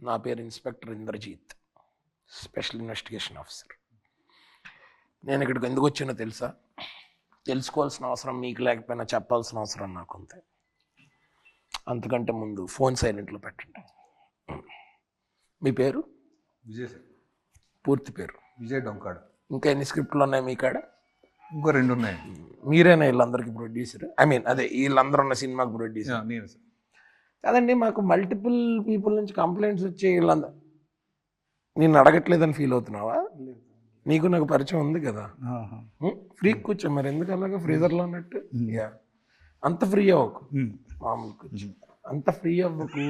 నా పేరు inspector Indrajeet, special investigation officer. నేను ఇక్కడికి ఎందుకు వచ్చానో తెలుసా? తెలుసుకోవాల్సిన అవసరం మీకు లేకపోయినా చెప్పాల్సిన అవసరం నాకు ఉంది. అంతకంటే ముందు ఫోన్ సైలెంట్లో పెట్టండి. మీ పేరు? విజయ్ సార్. పూర్తి పేరు? విజయ్ డొంకాడు. ఇంకా ఎన్ని స్క్రిప్ట్లు ఉన్నాయి మీ కాడ? ఇంకో 2 ఉన్నాయి. మీరేనా వీళ్ళందరికీ ప్రొడ్యూసర్? ఐ మీన్ అదే వీళ్ళందరూ ఉన్న సినిమాకి ప్రొడ్యూసర్? నేను సార్. కాదండి, మాకు మల్టిపుల్ పీపుల్ నుంచి కంప్లైంట్స్ వచ్చి వీళ్ళందరూ నేను అడగట్లేదని ఫీల్ అవుతున్నావా? నీకు నాకు పరిచయం ఉంది కదా, ఫ్రీ కూర్చో. మరి ఎందుకు అలాగా ఫ్రీజర్లో అన్నట్టు? అంత ఫ్రీ అవ్వకు, మామూలు కూర్చో, అంత ఫ్రీ అవ్వకు.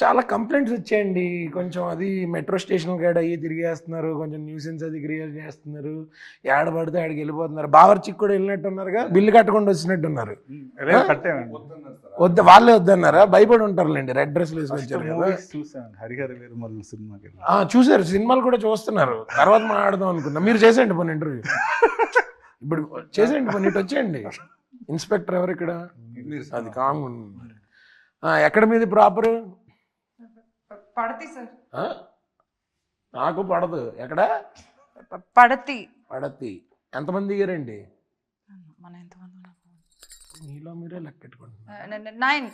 చాలా కంప్లైంట్స్ వచ్చాయండి. కొంచెం అది మెట్రో స్టేషన్ కాడ అయ్యి తిరిగేస్తున్నారు, కొంచెం న్యూసెన్స్ అది క్రియేట్ చేస్తున్నారు, ఏడ పడితే ఆడికి వెళ్ళిపోతున్నారు. బావర్చికి కూడా వెళ్ళినట్టు ఉన్నారుగా, బిల్లు కట్టకుండా వచ్చినట్టు ఉన్నారు. వాళ్ళే వద్దన్నారా? భయపడి ఉంటారులేండి, రెడ్ డ్రెస్లు వేసుకొచ్చారు కదా. చూసారు, సినిమాలు కూడా చూస్తున్నారు. తర్వాత మాట్లాడదాం అనుకున్నా. మీరు చేసేయండి పని ఇంటర్వ్యూ, ఇప్పుడు చేసేయండి పని, ఇటు వచ్చేయండి. ఇన్స్పెక్టర్ ఎవరు ఇక్కడ? అది కామన్. ఎక్కడ మీది ప్రాపర్? పడతి సార్. నాకు పడదు. ఎక్కడ? పడతి. పడతి. ఎంతమంది దిగారండి? మన ఎంతమంది? మీలో మీరే లెక్కెట్టుకోండి. 9.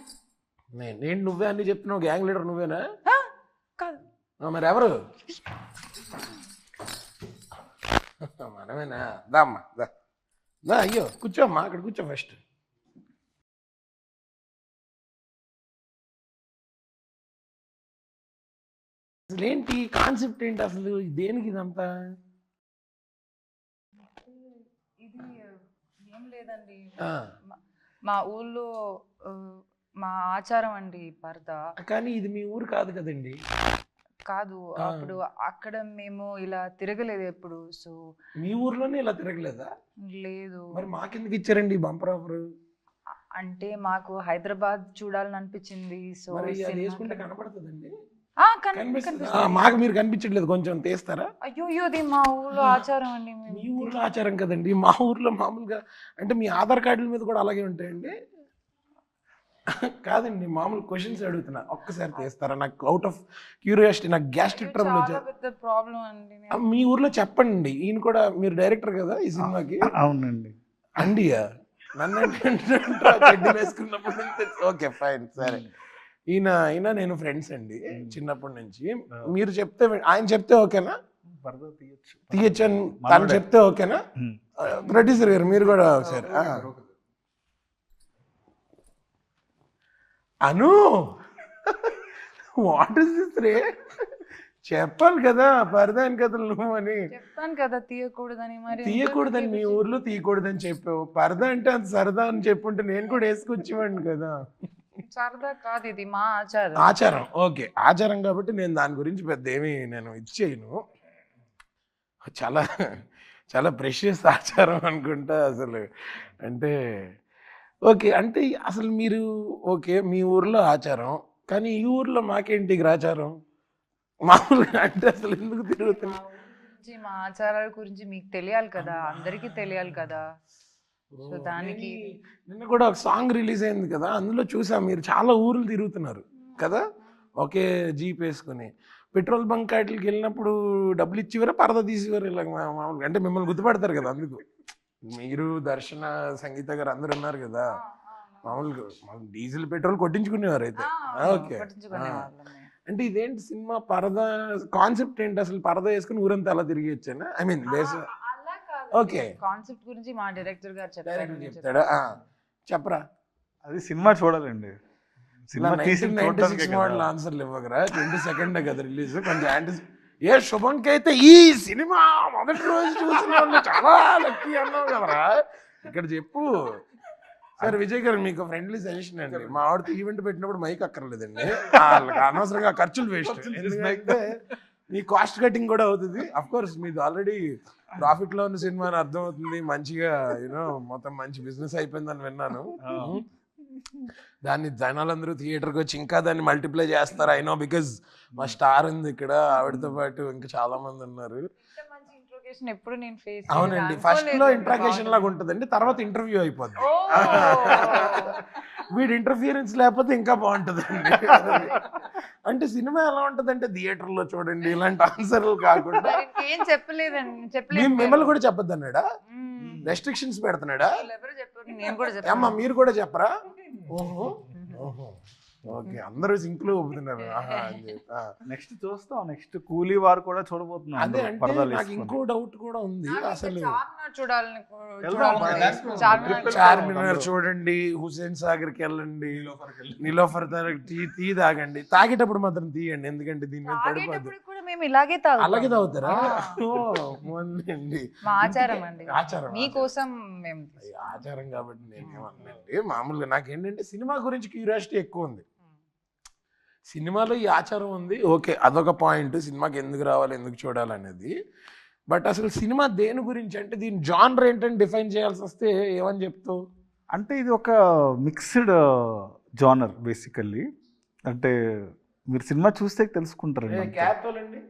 నేను నువ్వే అన్ని చెప్తున్నావు. గ్యాంగ్ లీడర్ నువ్వేనా? కాదు. మరి ఎవరు? మనమేనా? దామ్మా దా. అయ్యో కూర్చోమ్మా, అక్కడ కూర్చో ఫస్ట్. అసలు ఏంటి కాన్సెప్ట్ ఏంటి అసలు? దేనికి ఇదంతా? ఇది ఏం లేదండి, మా ఊళ్ళో మా ఆచారం అండి పరదా. కానీ ఇది మీ ఊరు కాదు కదండి. కాదు, అప్పుడు అక్కడ మేము ఇలా తిరగలేదు ఎప్పుడు. సో మీ ఊర్లోనే ఇలా తిరగలేదా? లేదు. మరి మాకెందుకు ఇచ్చారండి బంపర్ ఆఫర్? అంటే మాకు హైదరాబాద్ చూడాలని అనిపించింది. సో వేసుకుంటే కనపడుతుందండి. మాకు మీరు కనిపించట్లేదు, కొంచెం తీస్తారా? అయ్యో, ఇది మా ఊర్లో ఆచారం అండి. మీ ఊర్లో ఆచారం కదండి, మా ఊర్లో మామూలుగా. అంటే మీ ఆధార్ కార్డుల మీద కూడా అలాగే ఉంటాయండి? కాదండి, మామూలు క్వశ్చన్స్ అడుగుతున్నా. ఒక్కసారి తీస్తారా? నాకు అవుట్ ఆఫ్ క్యూరియాసిటీ, నాకు గ్యాస్ట్రిక్ ట్రబుల్ వచ్చారు. ప్రాబ్లం అండి. మీ ఊర్లో చెప్పండి. ఈయన కూడా, మీరు డైరెక్టర్ కదా ఈ సినిమాకి? అవునండి. అండియా? నన్ను వేసుకున్నప్పుడు ఓకే ఫైన్ సరే. ఈయన నేను ఫ్రెండ్స్ అండి చిన్నప్పటి నుంచి. మీరు చెప్తే, ఆయన చెప్తే ఓకేనా? తీయచ్చు అని తను చెప్తే ఓకేనా? ప్రొడ్యూసర్ గారు మీరు కూడా సరే. అను, వాట్ ఇస్ దిస్ రే? చెప్పాలి కదా పరదాని కథలు నువ్వు అని. చెప్తాను కదా తీయకూడదని. మరి తీయకూడదని మీ ఊర్లో తీయకూడదని చెప్పావు. పరదా అంటే అంత సరదా అని చెప్పుంటే నేను కూడా వేసుకొచ్చేవాడిని కదా. సరదా కాదు, ఇది మా ఆచారం. ఆచారం, ఓకే ఆచారం కాబట్టి నేను దాని గురించి పెద్ద ఏమీ నేను ఇచ్చేయను. చాలా చాలా ప్రెషియస్ ఆచారం అనుకుంటా అసలు. అంటే ఓకే, అంటే అసలు మీరు ఓకే మీ ఊర్లో ఆచారం, కానీ ఈ ఊర్లో మాకేంటి ఆచారం మామూలుగా? అంటే అసలు ఎందుకు తిరుగుతున్నా? మా ఆచారాల గురించి మీకు తెలియాలి కదా, అందరికీ తెలియాలి కదా. సో దానికి నిన్న కూడా ఒక సాంగ్ రిలీజ్ అయింది కదా, అందులో చూసా మీరు చాలా ఊర్లు తిరుగుతున్నారు కదా, ఒకే జీప్ వేసుకుని. పెట్రోల్ బంక్ వాటికి వెళ్ళినప్పుడు డబ్బులు ఇచ్చివారా, పరద తీసేవారు ఇలా మామూలుగా? అంటే మిమ్మల్ని గుర్తుపడతారు కదా అందుకు. మీరు, దర్శన, సంగీత గారు అందరు ఉన్నారు కదా, మామూలుగా డీజిల్ పెట్రోల్ కొట్టించుకునేవారు అయితే. ఓకే, అంటే ఇదేంటి సినిమా పరదా కాన్సెప్ట్ ఏంటి అసలు? పరదా వేసుకుని ఊరంతా అలా తిరిగి వచ్చానా? ఐ మీన్ ఓకే, కాన్సెప్ట్ గురించి మా డైరెక్టర్ గారు చెప్తాడా? చెప్పరా. అది సినిమా చూడాలండి. సినిమా 1996 మోడల్ ఆన్సర్లు ఇవ్వగరా? 22nd కదా రిలీజ్. కొంచెం ఏ శుభంకి అయితే ఈ సినిమా మొదటి రోజు చూసిన వాళ్ళు చాలా లక్కీ అన్నావు కదరా. ఇక్కడ చెప్పు. సరే విజయ్ గారు, మీకు ఫ్రెండ్లీ సజెషన్ అండి. మా ఆవిడతో ఈవెంట్ పెట్టినప్పుడు మైక్ అక్కర్లేదండి, అనవసరంగా ఖర్చులు వేస్ట్. ఎందుకంటే మీ కాస్ట్ కటింగ్ కూడా అవుతుంది. అఫ్ కోర్స్ మీది ఆల్రెడీ ప్రాఫిట్ లో ఉన్న సినిమా అని అర్థం అవుతుంది. మంచిగా మొత్తం మంచి బిజినెస్ అయిపోయిందని విన్నాను. దాన్ని జనాలందరూ థియేటర్కి వచ్చి ఇంకా దాన్ని మల్టిప్లై చేస్తారు. ఐ నో, బికాజ్ మా స్టార్ ఉంది ఇక్కడ, ఆవిడతో పాటు ఇంకా చాలా మంది ఉన్నారు. అవునండి, ఫస్ట్ లో ఇంట్రాగేషన్ లాగా ఉంటుందండి, తర్వాత ఇంటర్వ్యూ అయిపోద్ది. వీడి ఇంటర్ఫియరెన్స్ లేకపోతే ఇంకా బాగుంటుందండి. అంటే సినిమా ఎలా ఉంటుందంటే థియేటర్లో చూడండి ఇలాంటి ఆన్సర్లు కాకుండా. మరి ఇంకేం చెప్పలేదు మిమ్మల్ని కూడా చెప్పొద్దు అన్నాడా? రెస్ట్రిక్షన్స్ పెడుతున్నాడా? ఎవరు చెప్పారు? నేను కూడా అమ్మ చెప్పాను. మీరు కూడా చెప్పరా? ఓహో ఓహో ఓకే, అందరూ సింక్లో ఒప్పుతున్నారు. నెక్స్ట్ చూస్తాం, నెక్స్ట్ కూలీ వారు కూడా చూడబోతున్నాం. అదే అందరూ అంటే పరదాలు నాకు వేసుకొని. ఇంకో డౌట్ కూడా ఉంది. అసలు చార్మినార్ చూడాలని వెళ్దాం, చార్మినార్ చూడండి, హుస్సేన్ సాగర్కి వెళ్ళండి, నీలోఫర్ టీ తాగండి. తాగేటప్పుడు మాత్రం తీయండి, ఎందుకంటే దీని మీద పడిపోద్ది. తాగేటప్పుడు కూడా మేము ఇలాగే తాగుతాం. అలాగే తాగుతారా? మా ఆచారం అండి. ఆచారం మీకోసం మేము ఆచారం కాబట్టి నేనేమన్నానండి. మామూలుగా నాకేంటంటే సినిమా గురించి క్యూరియాసిటీ ఎక్కువ ఉంది. సినిమాలో ఈ ఆచారం ఉంది, ఓకే, అదొక పాయింట్. సినిమాకి ఎందుకు రావాలి, ఎందుకు చూడాలి అనేది. బట్ అసలు సినిమా దేని గురించి, అంటే దీని జానర్ ఏంటని డిఫైన్ చేయాల్సి వస్తే ఏమని చెప్తావు? అంటే ఇది ఒక మిక్స్డ్ జానర్ బేసికల్లీ. అంటే మీరు సినిమా చూస్తే తెలుసుకుంటారండి అంతే. క్యాబ్ తోలండి,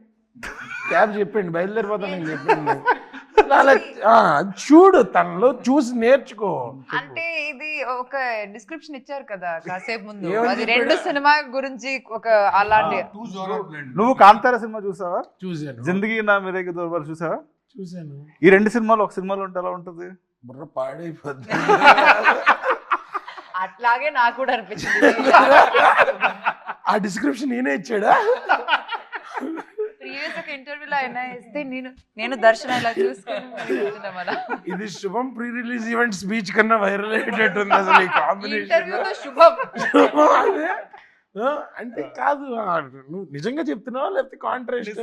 క్యాబ్ చెప్పండి, బయలుదేరిపోతాను నేను చెప్పండి. చూడు, తనలో చూసి నేర్చుకో. అంటే ఇది ఒక డిస్క్రిప్షన్ ఇచ్చారు కదా కాసేపు ముందు, ఏమని అది చెప్పాడు? 2 సినిమా గురించి ఒక అలాంటి. నువ్వు కాంతార సినిమా చూసావా? చూశాను. జిందగీ నా మీరేకి దోర్బార్ చూసావా? చూశాను. ఈ 2 సినిమాలు ఒక సినిమాలో ఉంటే ఎలా ఉంటుంది? బుర్ర పాడైపోద్ది. అట్లాగే నాకు కూడా అనిపించింది. ఆ డిస్క్రిప్షన్ నేనే ఇచ్చాడా? ప్రీవియస్ ఒక ఇంటర్వ్యూలో అయినా ఇస్తే నేను దర్శన ఇలా చూసుకొని ఇది శుభం ప్రీ రిలీజ్ ఈవెంట్ స్పీచ్ కన్నా వైరల్ అయ్యేటట్టుంది అసలు ఈ కాంబినేషన్. ఇంటర్వ్యూలో శుభం. అదే అంటే కాదు, నువ్వు నిజంగా చెప్తున్నావా లేకపోతే కాంట్రాస్ట్?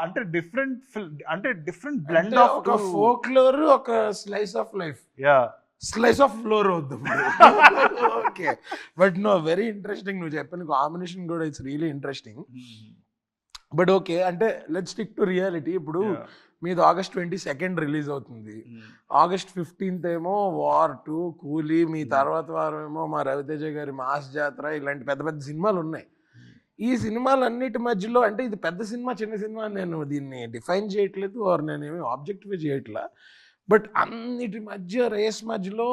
అంటే డిఫరెంట్ బ్లెండ్ ఆఫ్ ఒక ఫోక్లోర్, ఒక slice of life. Yeah, slice of floor అవుద్దాం. Okay, but no, very interesting. నువ్వు చెప్పిన కాంబినేషన్ కూడా it's really interesting. But okay, అంటే లెట్స్ స్టిక్ టు రియాలిటీ. ఇప్పుడు మీది August 22 రిలీజ్ అవుతుంది. August 15 ఏమో వార్ 2, కూలీ, మీ తర్వాత వారం ఏమో మా రవితేజ గారి మాస్ జాతర, ఇలాంటి పెద్ద పెద్ద సినిమాలు ఉన్నాయి. ఈ సినిమాలన్నిటి మధ్యలో, అంటే ఇది పెద్ద సినిమా చిన్న సినిమా నేను దీన్ని డిఫైన్ చేయట్లేదు, ఆర్ నేనేమి ఆబ్జెక్టిఫై చేయట్లా. బట్ అన్నిటి మధ్య రేస్ మధ్యలో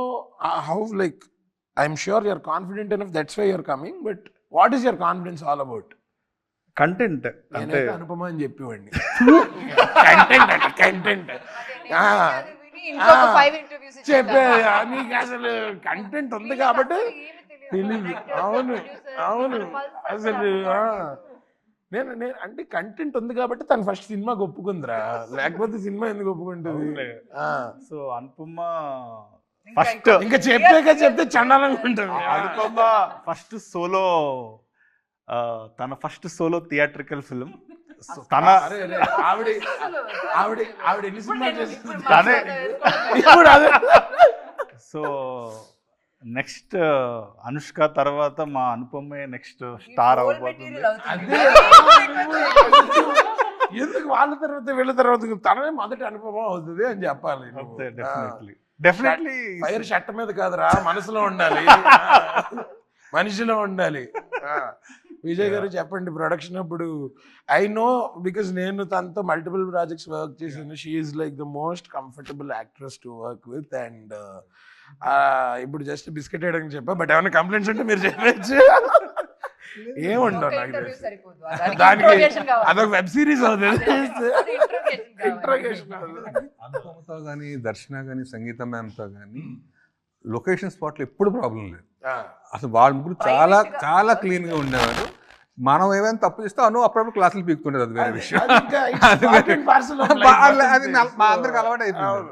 how like I'm sure you're confident enough, that's why you're coming. But what is your confidence all about? Content అంటే అనుపమ అని చెప్పేవాడిని. కంటెంట్ చెప్పే నీకు అసలు కంటెంట్ ఉంది కాబట్టి తెలీదు. అవును అవును, అసలు నేను అంటే కంటెంట్ ఉంది కాబట్టి తను ఫస్ట్ సినిమాకి ఒప్పుకుందిరా, లేకపోతే సినిమా ఎందుకు ఒప్పుకుంటుంది? సో అనుపమ ఫస్ట్ ఇంకా చెప్తే చండాలంగా ఉంటుంది. అనుపమ ఫస్ట్ సోలో, తన ఫస్ట్ సోలో థియేట్రికల్ ఫిల్మ్. తన ఆవిడ ఎన్ని సినిమాలు చేసింది? తనే ఇప్పుడు అదే. సో నెక్స్ట్ అనుష్క తర్వాత మా అనుపమే నెక్స్ట్ స్టార్ అవ్వబోతుంది. ఎందుకు వాళ్ళ తర్వాత వీళ్ళ తర్వాత తననే మొదటి అనుభవం అవుతుంది అని చెప్పాలి. డెఫినెట్లీ ఫైర్ షర్ట్ మీద కాదురా, మనసులో ఉండాలి, మనిషిలో ఉండాలి. విజయ్ గారు చెప్పండి, ప్రొడక్షన్ అప్పుడు ఐ నో బికాస్ నేను తనతో మల్టిపుల్ ప్రాజెక్ట్స్ వర్క్ చేశాను. She is like the most comfortable actress to work with. And ఇప్పుడు జస్ట్ బిస్కెట్ వేయడానికి చెప్పా, బట్ ఏమైనా కంప్లైంట్స్ ఉంటే మీరు చెప్పచ్చు. ఏముండవు నాకు తెలిసి. దానికి అదొక వెబ్ సిరీస్ అవుతుంది. అనుపమతో కానీ, దర్శన కానీ, సంగీత మ్యామ్తో కానీ లొకేషన్ స్పాట్లో ఎప్పుడు ప్రాబ్లం లేదు. అసలు వాళ్ళ ముగ్గురు చాలా చాలా క్లీన్గా ఉండేవారు. మనం ఏమైనా తప్పు చేస్తే అప్పుడప్పుడు క్లాసులు పీకుతుండేది, అది వేరే విషయం. అది మా అందరికి అలవాటు అయిపోయింది.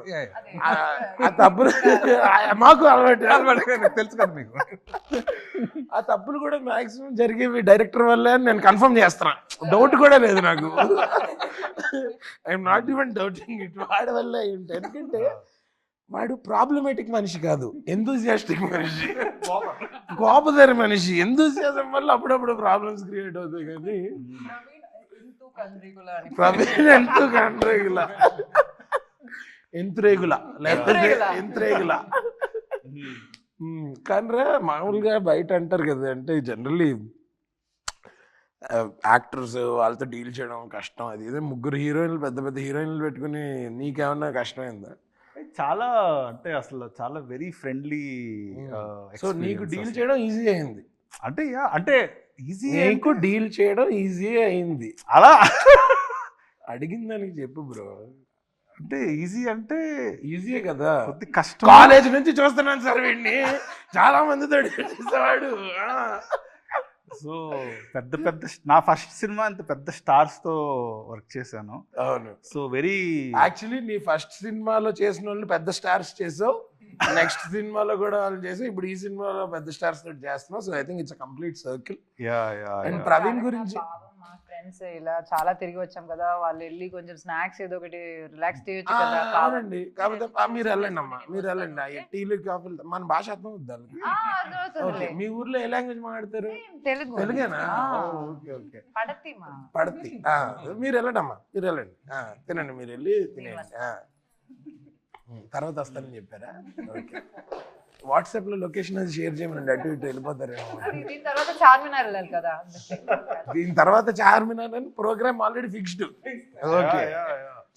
తప్పులు మాకు అలవాటు తెలుసు కదా మీకు. ఆ తప్పులు కూడా మాక్సిమం జరిగేవి డైరెక్టర్ వల్లే అని నేను కన్ఫర్మ్ చేస్తున్నా. డౌట్ కూడా లేదు నాకు. I'm not even doubting it. వాడి వల్లే ఉంటాయి. ఎందుకంటే వాడు ప్రాబ్లమేటిక్ మనిషి కాదు, ఎంతూజియాస్టిక్ మనిషి, కోపదారి మనిషి. ఎంతూజియాజం వల్ల అప్పుడప్పుడు ప్రాబ్లమ్స్ క్రియేట్ అవుతాయి. కానీ ప్రవీణ్ ఎంతురేగుల లేకపోతే ఎంతురేగుల. కానీ మామూలుగా బయట అంటారు కదా, అంటే జనరల్లీ యాక్టర్స్ వాళ్ళతో డీల్ చేయడం కష్టం. అది ఇదే ముగ్గురు హీరోయిన్లు, పెద్ద పెద్ద హీరోయిన్లు పెట్టుకుని నీకేమన్నా కష్టమైందా? చాలా అంటే అసలు చాలా వెరీ ఫ్రెండ్లీ. సో నీకు డీల్ చేయడం ఈజీ అయింది. అంటే అంటే ఈజీ, నీకు డీల్ చేయడం ఈజీ అయింది. అలా అడిగిన దానికి చెప్పు బ్రో. అంటే ఈజీ అంటే ఈజీయే కదా. కొద్ది కష్టం. కాలేజ్ నుంచి చూస్తున్నాను సార్ వీడిని, చాలా మందితో చేసేవాడు. సో పెద్ద పెద్ద నా ఫస్ట్ సినిమా అంత పెద్ద స్టార్స్ తో వర్క్ చేశాను. అవును. సో వెరీ యాక్చువల్లీ నీ ఫస్ట్ సినిమాలో చేసిన వాళ్ళు పెద్ద స్టార్స్ చేసావు, నెక్స్ట్ సినిమాలో కూడా వాళ్ళు చేసావు, ఇప్పుడు ఈ సినిమాలో పెద్ద స్టార్స్ తోటి చేస్తున్నావు. So I think it's complete circle. And Praveen గురించి మా ఫ్రెండ్స్ ఇలా చాలా తిరిగి వచ్చాం కదా, వాళ్ళు వెళ్ళి కొంచెం స్నాక్స్ ఏదో ఒకటి రిలాక్స్ చేయొచ్చు కదా. కాదండి, కాకపోతే మీరు వెళ్ళండి అమ్మా, మీరు వెళ్ళండి. టీలు కాఫీలు మన భాష అర్థం అవుద్ది. మీ ఊర్లో ఏ లాంగ్వేజ్ మాట్లాడతారు? తెలుగు. తెలుగేనా? Okay okay. పడతి. మీరు వెళ్ళండి అమ్మా, మీరు వెళ్ళండి, తినండి, మీరు వెళ్ళి తినేయండి. తర్వాత వస్తానని చెప్పారా? ఓకే. వాట్సాప్ లో లొకేషన్ అది షేర్ చేయమనండి, అటు ఇటు వెళ్ళిపోతారేమో. దీని తర్వాత చార్మినార్ వెళ్ళాలి కదా. దీని తర్వాత చార్మినార్ అని ప్రోగ్రామ్ ఆల్రెడీ ఫిక్స్డ్. ఓకే,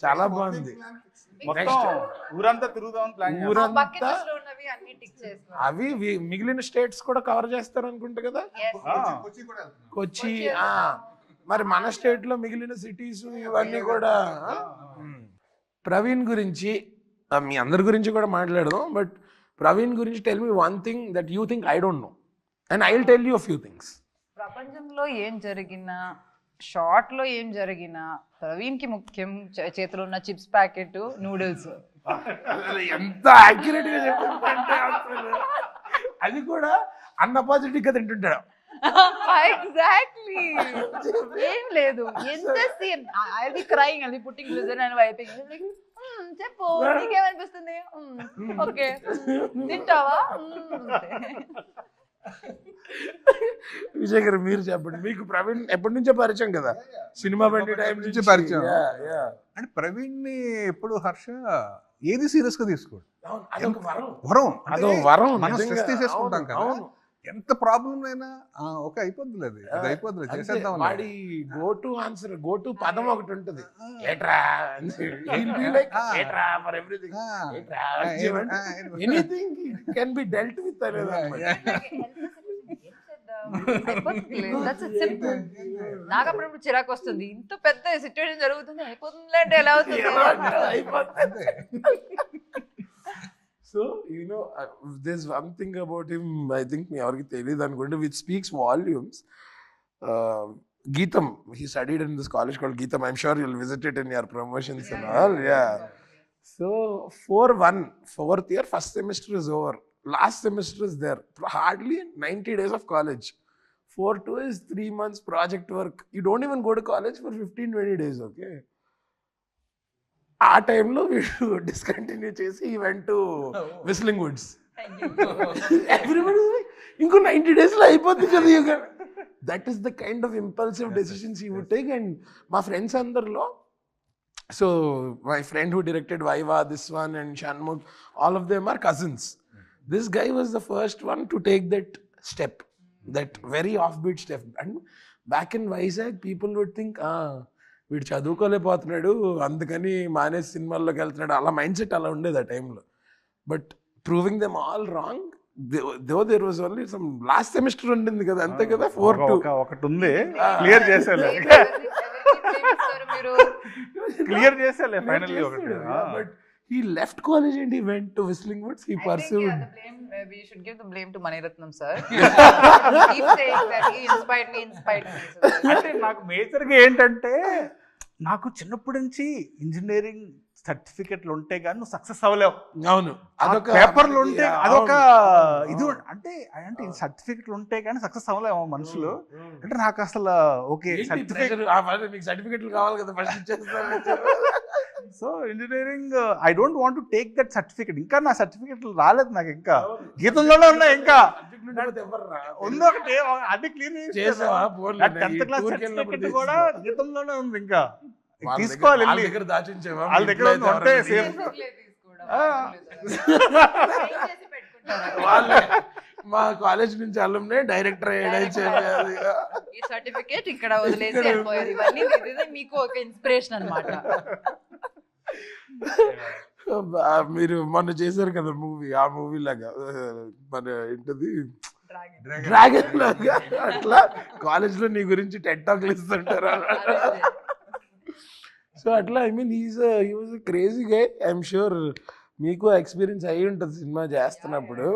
చాలా బాగుంది. ఊరంతా తిరుగుదాం ప్లాన్. ఊరంతా అవి మిగిలిన స్టేట్స్ కూడా కవర్ చేస్తారు అనుకుంటా కదా. కొచ్చి, మరి మన స్టేట్ లో మిగిలిన సిటీస్ ఇవన్నీ కూడా. ప్రవీణ్ గురించి, మీ అందరి గురించి కూడా మాట్లాడదాం, బట్ ప్రవీణ్ గురించి tell me one thing that you think I don't know and I will tell you few things. ప్రపంచంలో ఏం జరిగినా, షార్ట్ లో ఏం జరిగినా, ప్రవీణ్ కి ముఖ్యం చేతిలో ఉన్న చిప్స్ ప్యాకెట్, నూడిల్స్. ఎంత యాక్యురేట్ గా చెప్పారంటే అది కూడా అన్అపాజిటివ్ గా తింటుంటాడు. ఎగ్జాక్ట్లీ, ఏం లేదు. ఎంత same I be crying, I be putting glycerin and wiping. చెప్పు, నీకేమనిపిస్తుంది? ఓకే, తింటావా? విజయ్ గారు మీరు చెప్పండి, మీకు ప్రవీణ్ ఎప్పటి నుంచో పరిచయం కదా, సినిమా బండి టైం నుంచి పరిచయం. అంటే ప్రవీణ్ ని ఎప్పుడు హర్ష ఏది సీరియస్ గా తీసుకోడు. వరం, అదో వరం. మనం స్ట్రెస్ తీసేసుకుంటాం కదా. ఎంత ప్రాబ్లం అయినా ఓకే అయిపోద్ది, అది అయిపోద్ది, చేసేద్దాం. వాడి go to answer, go to పదం ఒకటి ఉంటుంది, ఏట్రా for everything, anything can be dealt with అనేది. నాకు అప్పుడప్పుడు చిరాకు వస్తుంది, ఇంత పెద్ద సిచ్యువేషన్ జరుగుతుంది, అయిపోతుంది అంటే ఎలా అవుతుంది? So, you know, there's one thing about him, I think, which speaks volumes. Geetham, he studied in this college called Geetham. I'm sure you'll visit it in your promotions and all. Yeah. So, 4-1, fourth year, first semester is over. Last semester is there. Hardly 90 days of college. 4-2 is 3 months project work. You don't even go to college for 15-20 days, okay? ఆ టైంలో వీడు discontinue చేసి ఈ went to Whistling Woods. Everybody ఇంకో 90 days లో అయిపోద్ది కదా. That is the kind of impulsive decisions he would take. And మా ఫ్రెండ్స్ అందరిలో, so my friend who directed Viva, this one and Shanmukh, all of them are cousins. This guy was the first one to take that step, that very off beat step. And back in Vizag people would think వీడు చదువుకోలేకపోతున్నాడు అందుకని మానేసి సినిమాల్లోకి వెళ్తున్నాడు, అలా mind set అలా ఉండేది ఆ టైంలో. But proving them all wrong. Though there was only some last semester ఉండింది కదా, అంతే కదా. 4-2 ఒకటి ఉంది, క్లియర్ చేసేలే, క్లియర్ చేసేలే ఫైనల్లీ ఒకటి. But he left college and he went to Whistling Woods. He pursued. We should give the blame to Maniratnam sir. Keep saying that he inspired me. అంటే నాకు మేజర్గా ఏంటంటే, నాకు చిన్నప్పటి నుంచి ఇంజనీరింగ్ సర్టిఫికెట్లు ఉంటే కానీ నువ్వు సక్సెస్ అవ్వలేవు. అవును, అదొక పేపర్లు ఉంటే అదొక ఇది అంటే సర్టిఫికెట్లు ఉంటే కానీ సక్సెస్ అవ్వలేము మనుషులు. అంటే నాకు అసలు ఓకే సర్టిఫికెట్లు కావాలి కదా ఫస్ట్ ఇచ్చేస్తాను. So engineering I don't want to take that certificate. ఇంకా నా సర్టిఫికెట్లు రాలేదు నాకు, ఇంకా గీతంలోనే ఉన్నాయి. ఇంకా ఉంది ఒకటి, అది క్లియర్ చేసావా? 10th క్లాస్ సర్టిఫికెట్ కూడా గీతంలోనే ఉంది. ఇంకా తీసుకోవాలి, వాళ్ళ దగ్గర దాచించేవా? వాళ్ళ దగ్గర ఉంటే సేఫ్. మా కాలేజ్ నుంచి అల్లుమ్నే డైరెక్టర్ అయ్యాడు. ఈ సర్టిఫికేట్ ఇక్కడ వదిలేసి వెళ్ళిపోయారు. ఇవన్నీ మీకు ఒక ఇన్స్పిరేషన్ అన్నమాట. మీరు మొన్న చేశారు కదా మూవీ, ఆ మూవీ లాగా మన ఏంటది డ్రాగన్ లాగా అట్లా కాలేజ్ లో నీ గురించి టెడ్ టాక్లు ఇస్తుంటారు. సో అట్లా I mean he was crazy గా. ఐఎమ్ షూర్ మీకు ఎక్స్పీరియన్స్ అయ్యి ఉంటుంది సినిమా చేస్తున్నప్పుడు.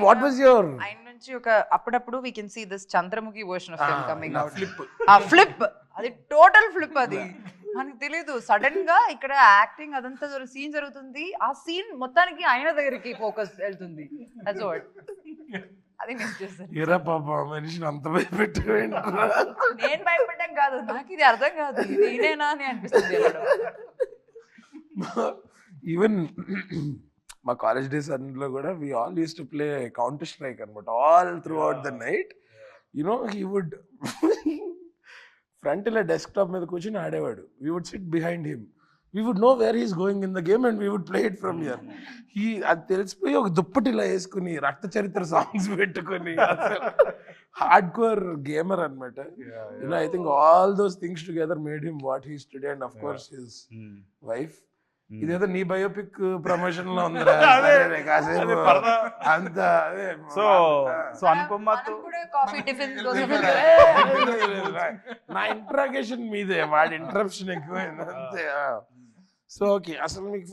వాట్ వాజ్ యువర్ ఆయన నుంచి ఒక అప్పుడప్పుడు we can see this Chandramukhi version of film coming out. Flip ఆ ఫ్లిప్ అది టోటల్ ఫ్లిప్. అది మనకు తెలియదు. సడన్ గా ఇక్కడ యాక్టింగ్ అదంతా సీన్ జరుగుతుంది, ఆ సీన్ మొత్తానికి ఆయన దగ్గరికి ఫోకస్ వెళ్తుంది. దట్స్ వాట్ అది నేను చేస్తాను. ఎరా పాప మనిషిని అంత భయపెట్టు. నేను భయపడ్డాం కాదు, నాకు ఇది అర్థం కాదు, ఇది ఈయనేనా అని అనిపిస్తుంది. ఈవెన్ మా కాలేజ్ డేస్ అన్నిలో కూడా we all use to play counter strike అనమాట all throughout the night. You know he would front ఇలా డెస్క్టాప్ మీద కూర్చొని ఆడేవాడు. We would sit behind him, we would know where he's going in the game and we would play it from here. అది తెలిసిపోయి ఒక దుప్పటి ఇలా వేసుకుని రక్త చరిత్ర సాంగ్స్ పెట్టుకొని హార్డ్ కోర్ గేమర్ అనమాట. You know I think all those things together made him what he's today and of course his wife. ఇదేదో నీ బయోపిక్ ప్రమోషన్ లో ఉంది కాసేపు అంత. సో అనుపమతో కాఫీ టిఫిన్ నా ఇంట్రాగేషన్ మీదే, వాడి ఇంటరప్షన్ ఎక్కువైంది అంతే. సో ఓకే, అసలు మీకు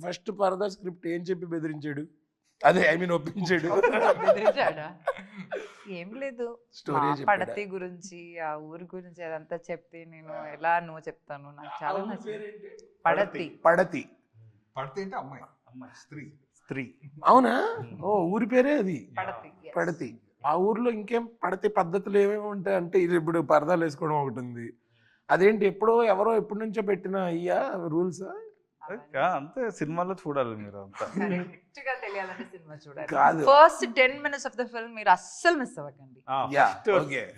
ఫస్ట్ పరదా స్క్రిప్ట్ ఏం చెప్పి బెదిరించాడు? అదే ఐ మీన్ ఒప్పించాడు. ఏం లేదు, స్టోరీ పడతి గురించి ఆ ఊరి గురించి అదంతా చెప్తే నేను ఎలా నువ్వు చెప్తాను, నాకు చాలా నచ్చింది. పడతి పడతి పడితే అంటే అమ్మాయి అమ్మాయి స్త్రీ. అవునా? ఓ ఊరి పేరే అది పడతి. పడతి. ఆ ఊర్లో ఇంకేం పడతి పద్ధతులు ఏమేమి ఉంటాయి అంటే ఇది ఇప్పుడు పరదాలు వేసుకోవడం ఒకటి ఉంది. అదేంటి ఎప్పుడో ఎవరో ఎప్పటి నుంచో పెట్టిన అయ్యా రూల్సా? అంతే, సినిమాలో చూడాలి మీరు అంతా. కాదు, first 10 minutes of the film మీరు అస్సలు మిస్ అవ్వకండి.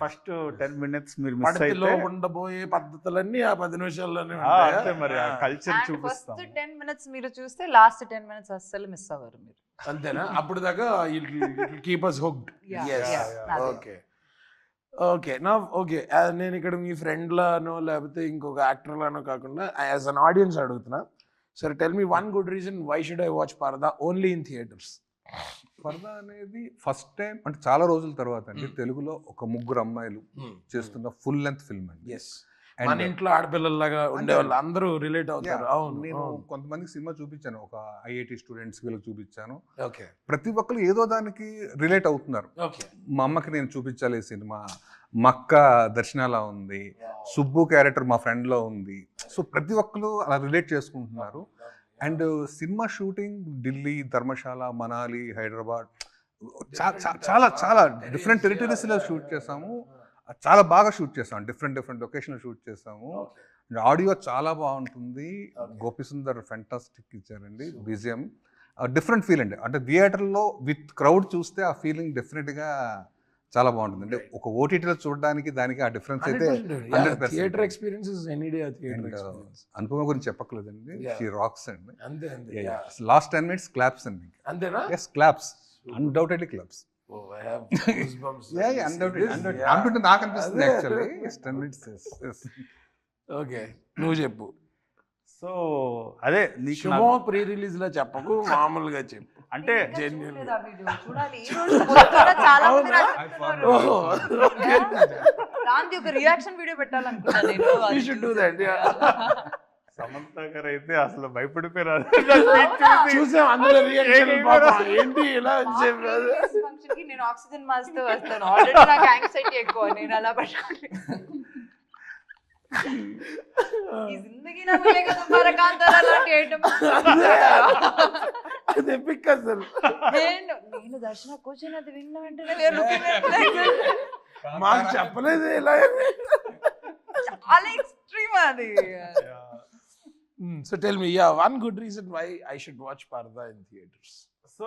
ఫస్ట్ 10 minutes మీరు మిస్ పడతిలో అయితే ఉండబోయే పద్ధతులన్నీ ఆ 10 నిమిషాల్లోనే అంతే. మరి ఆ కల్చర్ ఫస్ట్ చూపిస్తాం. 10 minutes మీరు చూస్తే లాస్ట్ 10 minutes అస్సలు మిస్ అవ్వరు మీరు. అంతేనా? అప్పుడు దాకా keep us hooked. Okay okay నా ఓకే. నేను ఇక్కడ మీ ఫ్రెండ్ లానో లేకపోతే ఇంకొక యాక్టర్ లానో కాకుండా యాజ్ అన్ ఆడియన్స్ అడుగుతున్నా. సరే, tell me one good reason why should I watch Paradha only in theatres. Paradha అనేది ఫస్ట్ టైం అంటే చాలా రోజుల తర్వాత అండి తెలుగులో ఒక ముగ్గురు అమ్మాయిలు చేస్తున్న ఫుల్ లెంత్ ఫిల్మ్ అండి. మన ఇంట్లో ఆడపిల్లలాగా ఉండేవాళ్ళు అందరూ రిలేట్ అవుతారు. అవును, నేను కొంతమందికి సినిమా చూపించాను, ఒక ఐఐటి స్టూడెంట్స్ వీళ్ళకి చూపించాను. ఓకే, ప్రతి ఒక్కరు ఏదో దానికి రిలేట్ అవుతున్నారు. ఓకే, మా అమ్మకి నేను చూపించాలి ఈ సినిమా, మక్క దర్శనాలా ఉంది, సుబ్బు క్యారెక్టర్ మా ఫ్రెండ్లో ఉంది. సో ప్రతి ఒక్కరు అలా రిలేట్ చేసుకుంటున్నారు. And cinema shooting Delhi, Dharamshala, Manali, Hyderabad చాలా చాలా డిఫరెంట్ టెరిటరీస్లో షూట్ చేసాము. చాలా బాగా షూట్ చేసాం, డిఫరెంట్ లొకేషన్లో షూట్ చేసాము. ఆడియో చాలా బాగుంటుంది. గోపిసుందర్ ఫెంటాస్టిక్ ఇచ్చారండి BGM. డిఫరెంట్ ఫీల్ అండి. అంటే థియేటర్లో విత్ క్రౌడ్ చూస్తే ఆ ఫీలింగ్ డెఫినెట్గా చాలా బాగుంటుంది. అంటే ఒక ఓటీటీలో చూడడానికి దానికి ఆ డిఫరెన్స్ అయితే theatre experience is any day theatre experience. Anupama గురించి చెప్పక్కర్లేదండి, షీ రాక్స్ అండి. అంతే అంతే. లాస్ట్ 10 minutes క్లాప్స్ అండి. అంతేనా? Yes, claps, undoubtedly claps. Oh, I have goosebumps. అంటుంటే నాకు అనిపిస్తుంది యాక్చువల్లీ. 10 minutes. ఓకే, నువ్వు చెప్పు. సో అదే నీకు శుభం ప్రీ రిలీజ్ లో చెప్పకు, మామూలుగా చెప్పు. అంటే జెన్యూన్. చాలా మంది దానికి ఒక రియాక్షన్ వీడియో పెట్టాలనుకున్నాను నేను. You should do that. Samantha గారు అయితే అసలు భయపడిపోయారు. చూసాం అందులో రియాక్షన్. ఏంటి ఇలా ఫంక్షన్ కి నేను ఆక్సిజన్ మాస్క్ తో వస్తాను. ఆల్రెడీ నాకు యాంగ్జైటీ ఎక్కువ, నేను అలా పట్టుకోండి. ఈ జిందగీ నా మిలేగా తుమ్హారా కాంతారా లాంటి ఐటమ్ అది ఎపిక్ అసలు. నేను దర్శన కూర్చొని అది విన్న వెంటనే మాకు చెప్పలేదు ఇలా. చాలా ఎక్స్ట్రీమ్ అది. So tell me, one good reason why I should watch Parda in theaters. So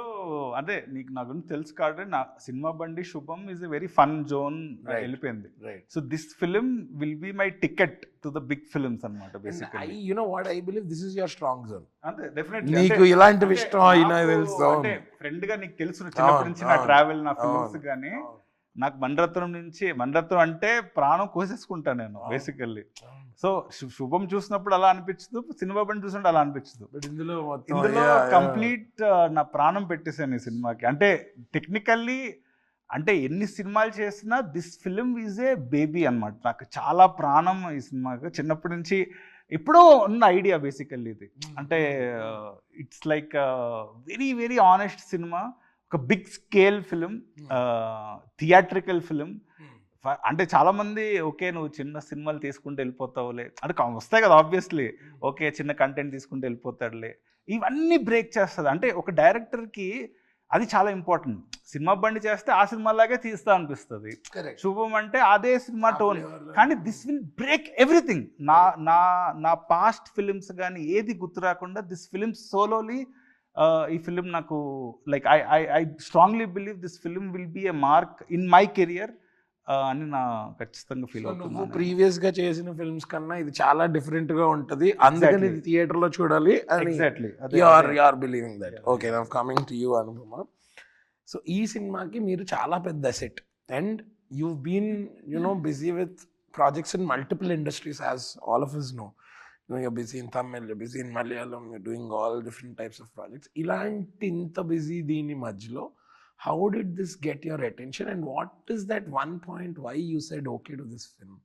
అదే నీకు నా గురించి తెలుసు కాబట్టి నా Cinema Bandi Subham is a very fun zone వెళ్ళిపోయింది. So this film will be my ticket to the big films అన్నమాట basically. You know what I believe, this is your strong zone. అంతే, డెఫినెట్లీ. నీకు ఇలాంటివి ఇష్టం అయినా తెలుసు. అంటే ఫ్రెండ్ గా నీకు తెలుసు చిన్నప్పటి నుంచి నా ట్రావెల్, నా ఫిల్మ్స్ గానీ. నాకు మణిరత్నం అంటే ప్రాణం కోసేసుకుంటాను నేను బేసికల్లీ. సో శుభం చూసినప్పుడు అలా అనిపించదు, సినిమా బండి చూసినప్పుడు అలా అనిపించదు. ఇందులో కంప్లీట్ నా ప్రాణం పెట్టేశాను ఈ సినిమాకి. అంటే టెక్నికల్లీ అంటే ఎన్ని సినిమాలు చేసినా this film is a baby అన్నమాట. నాకు చాలా ప్రాణం ఈ సినిమాకి. చిన్నప్పటి నుంచి ఎప్పుడో ఉన్న ఐడియా బేసికల్లీ ఇది. అంటే it's like very very honest cinema, ఒక big scale film, theatrical film. అంటే చాలామంది ఓకే నువ్వు చిన్న సినిమాలు తీసుకుంటూ వెళ్ళిపోతావులే అంటే వస్తాయి కదా ఆబ్వియస్లీ, ఓకే చిన్న కంటెంట్ తీసుకుంటూ వెళ్ళిపోతాడులే, ఇవన్నీ బ్రేక్ చేస్తుంది. అంటే ఒక డైరెక్టర్కి అది చాలా ఇంపార్టెంట్. సినిమా బండి చేస్తే ఆ సినిమాలాగే తీస్తా అనిపిస్తుంది, శుభం అంటే అదే సినిమా టోన్. కానీ దిస్ విల్ బ్రేక్ ఎవ్రీథింగ్. నా పాస్ట్ ఫిలిమ్స్ కానీ ఏది గుర్తు రాకుండా దిస్ ఫిలిం సోలోలీ ఈ ఫిలిం నాకు like I strongly believe this film will be a mark in my career అని నా ఖచ్చితంగా ఫీల్ అవుతున్నాను. ప్రీవియస్ గా చేసిన ఫిల్మ్స్ కన్నా ఇది చాలా డిఫరెంట్ గా ఉంటది, అందుకని ఇది థియేటర్ లో చూడాలి. Exactly you are believing that. Okay, now coming to you Anupama. So ఈ సినిమాకి మీరు చాలా పెద్ద set and you been busy with projects in multiple industries as all of us know. You're busy in Tamil, you're busy in Malayalam, you're doing all different types of projects. ఇలాంటి ఇంత busy దీని మధ్యలో how did this get your attention and what is that one point why you said okay to this film?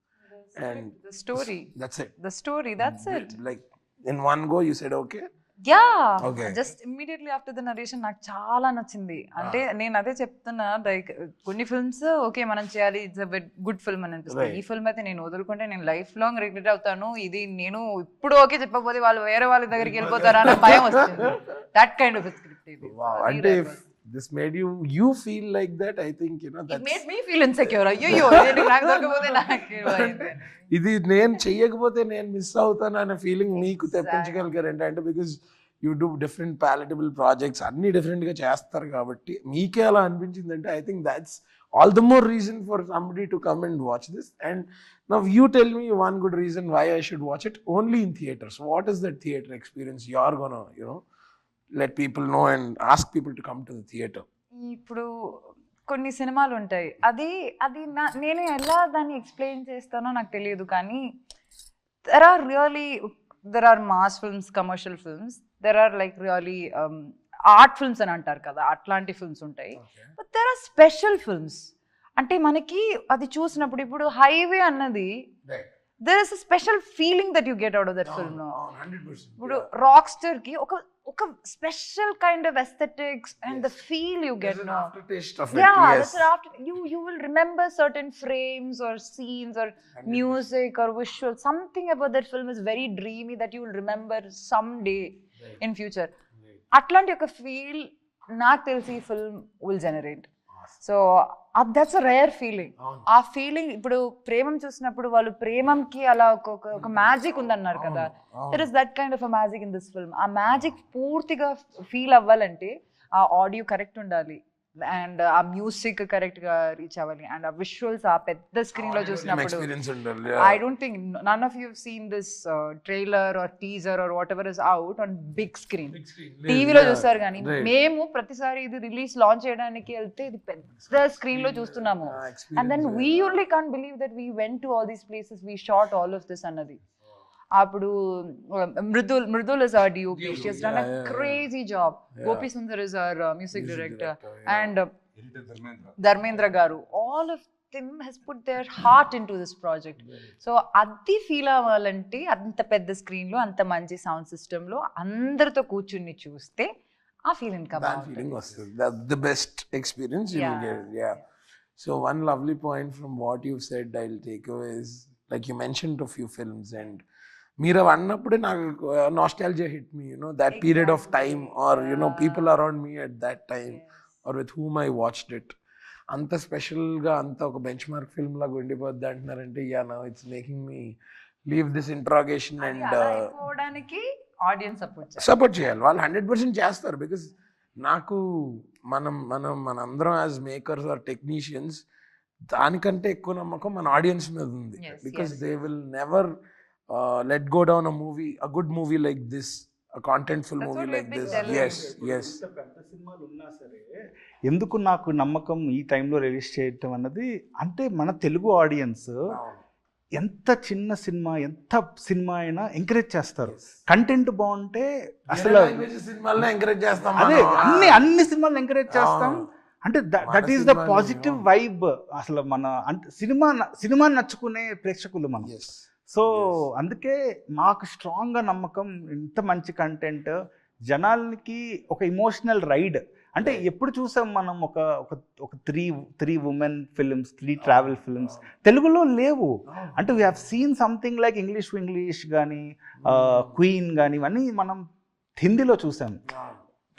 And the story, that's it. the story, that's it. Like in one go you said okay? Yeah, okay. Just immediately after the narration నాకు చాలా నచ్చింది. అంటే నేను అదే చెప్తున్నా, like కొన్ని films okay మనం చేయాలి, ఇట్స్ అ గుడ్ ఫిల్మ్ అని అనిపిస్తుంది. ఈ ఫిల్మ్ అయితే నేను వదులుకుంటే నేను లైఫ్ లాంగ్ రిగ్రెట్ అవుతాను. ఇది నేను ఇప్పుడు ఓకే చెప్పకపోతే వాళ్ళు వేరే వాళ్ళ దగ్గరికి వెళ్ళిపోతారా అనే భయం వస్తుంది. దట్ కైండ్ ఆఫ్ స్క్రిప్ట్ ఇది. అంటే this made you feel like that, I think it made me feel insecure. అయ్యో నేను నాకు దొరకకపోతే నాకు ఇది నేను చెయ్యకపోతే నేను మిస్ అవుతాను అనే ఫీలింగ్ మీకు తెప్పించగలిగారంటే, అంటే because you do different palatable projects అన్ని డిఫరెంట్గా చేస్తారు కాబట్టి మీకే అలా అనిపించిందంటే I think that's all the more reason for somebody to come and watch this. And now you tell me one good reason why I should watch it only in theatres. What is that theatre experience you are gonna let people know and ask people to come to the theater? ఇప్పుడు కొన్ని సినిమాలు ఉంటాయి, అది నేను ఎలా దాన్ని explain చేస్తానో నాకు తెలియదు. కానీ there are mass films, commercial films, there are like really art films అని అంటారు కదా, అట్లాంటి ఫిల్మ్స్ ఉంటాయి. But there are special films. అంటే మనకి అది చూసినప్పుడు ఇప్పుడు హైవే అన్నది there is a special feeling that you get out of that film. 100%. ఇప్పుడు రాక్స్టర్ కి ఒక special kind of aesthetics and the feel you get. There's an aftertaste of it. Yeah, Yes. that's an after. You will remember certain frames or scenes or music or visual. Something about that film is very dreamy that you will remember someday in future. అట్లాంటి ఒక feel నాకు తెలిసి ఈ film will generate. So that's a rare feeling. ఆ feeling ఇప్పుడు ప్రేమం చూసినప్పుడు వాళ్ళు ప్రేమంకి అలా ఒక మ్యాజిక్ ఉందన్నారు కదా, there is that kind of a magic in this film. ఆ మ్యాజిక్ పూర్తిగా ఫీల్ అవ్వాలంటే ఆ ఆడియో కరెక్ట్ ఉండాలి అండ్ ఆ మ్యూజిక్ కరెక్ట్ గా రీచ్ అవ్వాలి అండ్ ఆ విజువల్స్ ఆ పెద్ద స్క్రీన్ లో చూసినప్పుడు. I don't think none of you seen this trailer or teaser or whatever is out on big screen. టీవీలో చూస్తారు కానీ మేము ప్రతిసారి ఇది రిలీజ్ లాంచ్ చేయడానికి వెళ్తే ఇది పెద్ద స్క్రీన్ లో చూస్తున్నాము. And then we only can't believe that we went to all these places, we shot all of this అన్నది. అప్పుడు Mridul is our DOP. She has done a crazy job. Gopi Sundar is our music director and Dharmendra garu. All of them has put their heart into this project. So adi feel అవ్వాలంటే అంత పెద్ద screen లో అంత మంచి sound system లో అందరితో కూర్చుని చూస్తే ఆ ఫీలింగ్ వస్తుంది. That's the best experience you will get. Yeah. So one lovely point from what you've said I'll take away is, like you mentioned a few films and మీరు అన్నప్పుడే నాకు nostalgia hit me, that period of time or people around me at that time or with whom I watched it. అంత స్పెషల్గా అంత ఒక bench mark film లాగా ఉండిపోద్ది అంటున్నారంటే now it's making me leave this interrogation and audience support చేయాలి. వాళ్ళు 100% చేస్తారు. Because నాకు మనందరం యాజ్ మేకర్స్ ఆర్ టెక్నీషియన్స్ దానికంటే ఎక్కువ నమ్మకం మన ఆడియన్స్ మీద ఉంది. Because they will never let go down a good movie like this contentful That's movie what like we've been this. telling. Yes ఇంత పెద్ద సినిమాలు ఉన్నా సరే ఎందుకు నాకు నమ్మకం ఈ టైంలో రిలీజ్ చేయటం అన్నది, అంటే మన తెలుగు ఆడియన్స్ ఎంత చిన్న సినిమా ఎంత సినిమా అయినా ఎంకరేజ్ చేస్తారు. కంటెంట్ బాగుంటే అసలు సినిమాలను ఎంకరేజ్ చేస్తాం అదే మనం. అన్ని సినిమాలు ఎంకరేజ్ చేస్తాం. అంటే దట్ ఈస్ ద సినిమాలు, పాజిటివ్ వైబ్. అసలు మన అంటే సినిమా నచ్చుకునే ప్రేక్షకులు మనం. Yes. సో అందుకే మాకు స్ట్రాంగ్గా నమ్మకం, ఇంత మంచి కంటెంట్ జనాలకి ఒక ఇమోషనల్ రైడ్. అంటే ఎప్పుడు చూసాం మనం ఒక three women films, 3 travel films తెలుగులో లేవు. అంటే we have seen something like English కానీ క్వీన్ కానీ ఇవన్నీ మనం హిందీలో చూసాం,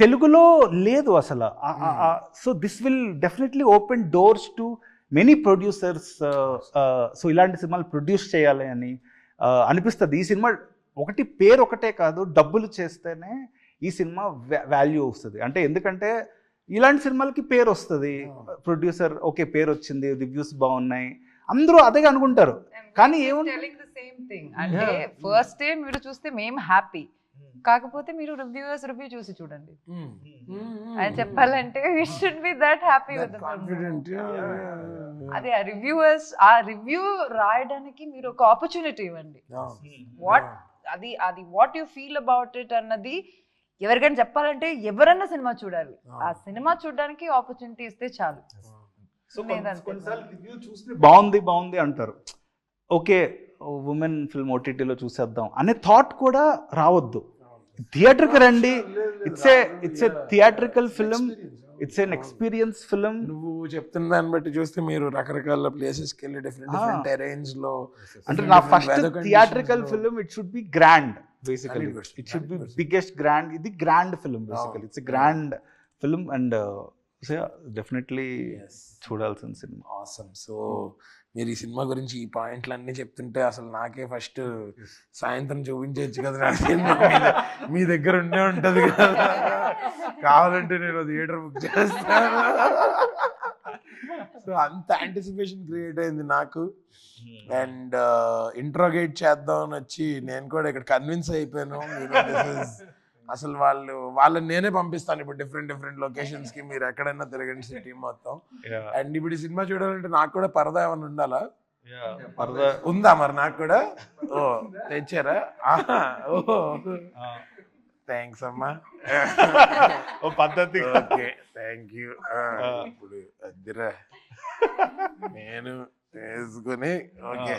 తెలుగులో లేదు అసలు. So this will definitely open doors to many producers. So ఇలాంటి సినిమాలు ప్రొడ్యూస్ చేయాలి అని అనిపిస్తుంది. ఈ సినిమా పేరు ఒకటే కాదు, డబ్బులు చేస్తేనే ఈ సినిమా వాల్యూ వస్తుంది. అంటే ఎందుకంటే ఇలాంటి సినిమాలకి పేరు వస్తుంది, ప్రొడ్యూసర్ ఓకే పేరు వచ్చింది, రివ్యూస్ బాగున్నాయి, అందరూ అదే అనుకుంటారు. కానీ టెలింగ్ ద సేమ్ థింగ్. అంటే ఫస్ట్ డే మీరు చూస్తే మేము హ్యాపీ, కాకపోతే మీరు రివ్యూ చూసి చూడండి. అని చెప్పాలంటే we should be that happy with the Confident, అదే ఆ రివ్యూ రాయడానికి మీరు ఒక ఆపర్చునిటీ ఇవ్వండి. అది what you feel about it అన్నది ఎవరికైనా చెప్పాలంటే ఎవరన్నా సినిమా చూడాలి. ఆ సినిమా చూడడానికి ఆపర్చునిటీ ఇస్తే చాలు. సో కొన్నిసార్లు రివ్యూ చూస్తే బాగుంది అంటారు, ఓకే ఉమెన్ ఫిల్మ్ ఓటీటీలో చూసేద్దాం అనే థాట్ కూడా రావద్దు. థియేటర్కి రండి, it's a theatrical film, it's an experience film. నువ్వు చెప్తున్న దాన్ని బట్టి చూస్తే మీరు రకరకాల ప్లేసెస్కి వెళ్ళి డిఫరెంట్ టెరైన్స్ లో, అంటే నా first theatrical film it should be grand, basically it should be biggest grand. ఇది grand film, basically it's grand film and definitely చూడాల్సిన సినిమా. ఆసమ్. సో మీరు ఈ సినిమా గురించి ఈ పాయింట్లన్నీ చెప్తుంటే అసలు నాకే ఫస్ట్ సాయంత్రం చూపించవచ్చు కదా నా సినిమా. మీ దగ్గర ఉండే ఉంటది కదా, కావాలంటే నేను థియేటర్ బుక్ చేస్తాను. సో అంత యాంటిసిపేషన్ క్రియేట్ అయింది నాకు. అండ్ ఇంట్రోగేట్ చేద్దాం అని వచ్చి నేను కూడా ఇక్కడ కన్విన్స్ అయిపోయాను. అసలు వాళ్ళని నేనే పంపిస్తాను ఇప్పుడు డిఫరెంట్ లొకేషన్స్ కి, మీరు ఎక్కడైనా తిరగండి సిటీ మొత్తం. అండ్ ఇప్పుడు ఈ సినిమా చూడాలంటే నాకు కూడా పరదా ఏమైనా ఉండాలా? ఉందా మరి నాకు కూడా? ఓ తెచ్చారా? ఓ థ్యాంక్స్ అమ్మా, పద్ధతి. Okay thank you. ఇప్పుడు అదిరా నేను వేసుకుని ఓకే.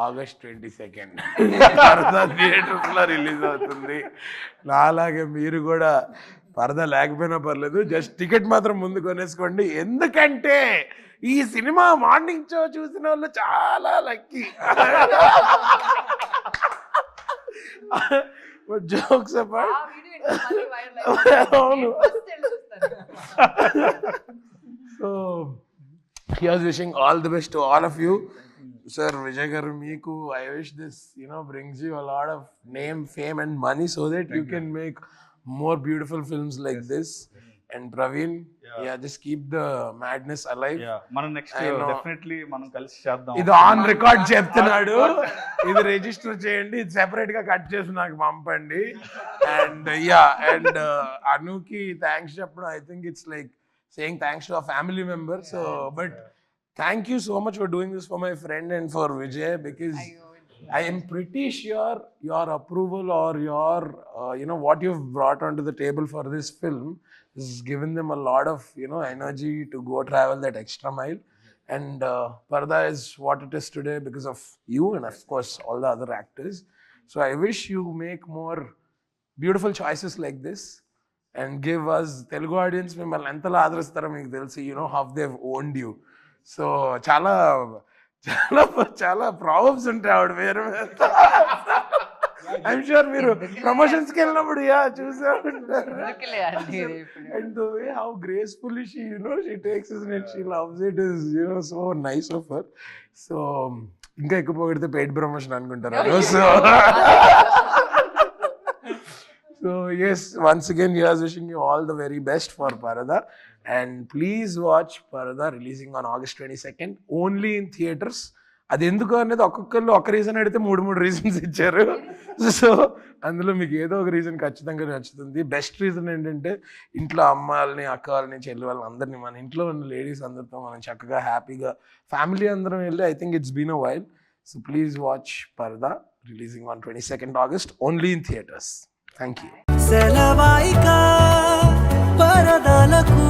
August 22nd పరదా థియేటర్స్ లో రిలీజ్ అవుతుంది. నాలాగే మీరు కూడా పరదా లేకపోయినా పర్లేదు, జస్ట్ టికెట్ మాత్రం ముందు కొనేసుకోండి. ఎందుకంటే ఈ సినిమా మార్నింగ్ షో చూసిన వాళ్ళు చాలా లక్కీ. జోక్స్ అపార్ట్, అవును. So here's wishing all the best to all of you. Sir Vijay garu, meeku I wish this brings you a lot of name, fame and money so that you can make more beautiful films like this. And Praveen, just keep the madness alive. మనం next definitely మనం కలిసి చేద్దాం. ఇది on record చెప్తున్నాడు, ఇది register చేయండి, ఇది separate గా కట్ చేసి నాకు పంపండి. అండ్ అండ్ అనుకి థ్యాంక్స్ చెప్పడం, I think it's like saying thanks to a family member. So but thank you so much for doing this for my friend and for Vijay, because I am pretty sure your approval or your what you've brought onto the table for this film has given them a lot of energy to go travel that extra mile. And Parda is what it is today because of you and of course all the other actors. So I wish you make more beautiful choices like this and give us Telugu audience mimmalni entala aadharistaro meeku telusu, how they've owned you. So చాలా చాలా చాలా problems ఉంటాయి ఆవిడ పేరు మీద. I'm sure మీరు ప్రమోషన్స్కి వెళ్ళినప్పుడు చూసే ఉంటారు. And the way how gracefully she takes it and she loves it is so nice of her. So ఇంకా ఎక్కువ పొగిడితే పెయిడ్ ప్రమోషన్ అనుకుంటారు. So yes, once again, here's wishing you all the very best for Parada. And please watch Parada, releasing on August 22nd, only in theaters. అది ఎందుకు అనేది ఒక్కొక్కళ్ళు ఒక reason అడిగితే 3 రీజన్స్ ఇచ్చారు. సో అందులో మీకు ఏదో ఒక రీజన్ ఖచ్చితంగా నచ్చుతుంది. బెస్ట్ రీజన్ ఏంటంటే ఇంట్లో అమ్మాయిల్ని, అక్క వాళ్ళని, చెల్లి వాళ్ళని అందరినీ, మన ఇంట్లో ఉన్న లేడీస్ అందరితో మనం చక్కగా హ్యాపీగా ఫ్యామిలీ అందరం వెళ్ళి I think it's been a while. So please watch Parda, releasing on 22nd August, only in theatres. Thank you. సెలవాయిక పరదాలకు